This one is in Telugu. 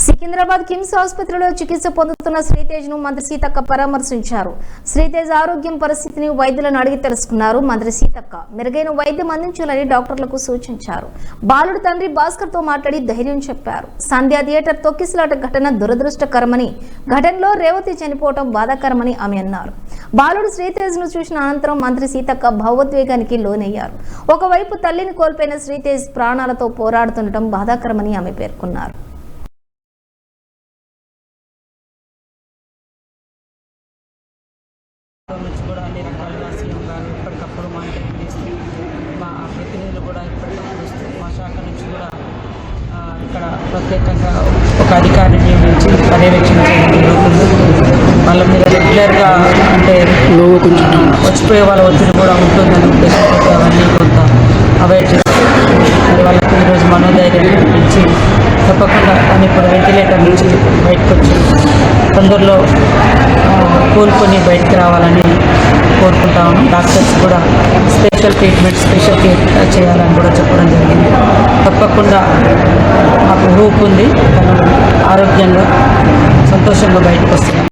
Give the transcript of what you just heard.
సికింద్రాబాద్ కిమ్స్ ఆసుపత్రిలో చికిత్స పొందుతున్న శ్రీతేజ్ ను మంత్రి సీతక్క పరామర్శించారు. శ్రీతేజ్ ఆరోగ్యం పరిస్థితిని వైద్యులను అడిగి తెలుసుకున్నారు. మంత్రి సీతక్క మెరుగైన వైద్యం అందించాలని డాక్టర్లకు సూచించారు. బాలుడు తండ్రి భాస్కర్ తో మాట్లాడి ధైర్యం చెప్పారు. సంధ్యా థియేటర్ తొక్కిసలాట ఘటన దురదృష్టకరమని, ఘటనలో రేవతి చనిపోవడం బాధాకరమని ఆమె అన్నారు. బాలుడు శ్రీతేజ్ ను చూసిన అనంతరం మంత్రి సీతక్క భావోద్వేగానికి లోనయ్యారు. ఒకవైపు తల్లిని కోల్పోయిన శ్రీతేజ్ ప్రాణాలతో పోరాడుతుండటం బాధాకరమని ఆమె పేర్కొన్నారు. నుంచి కూడా అన్ని రకాలుగా సీఎం గారు ఎప్పటికప్పుడు మానిటరింగ్ చేస్తూ మా ప్రతినిధులు కూడా ఎప్పటికప్పుడు వస్తూ మా శాఖ నుంచి కూడా ఇక్కడ ప్రత్యేకంగా ఒక అధికారిని నియమించి పర్యవేక్షణ చేయడం జరుగుతుంది. వాళ్ళ మీద రెగ్యులర్గా అంటే వచ్చిపోయే వాళ్ళ ఒత్తిడి కూడా ఉంటుందని ఉద్దేశంతో అవన్నీ కొంత అవాయిడ్ చేస్తారు. అది వాళ్ళకి ఈరోజు మనోధైర్యం ఇచ్చి తప్పకుండా కానీ ఇప్పుడు వెంటిలేటర్ నుంచి బయటకు వచ్చి తొందరలో కోలుకొని బయటకు రావాలని కోరుకుంటా ఉన్నాం. డాక్టర్స్ కూడా స్పెషల్ ట్రీట్మెంట్, స్పెషల్ కేర్ చేయాలని కూడా చెప్పడం జరిగింది. తప్పకుండా మాకు హోప్ ఉంది, ఆరోగ్యంగా సంతోషంగా బయటకు వస్తున్నాం.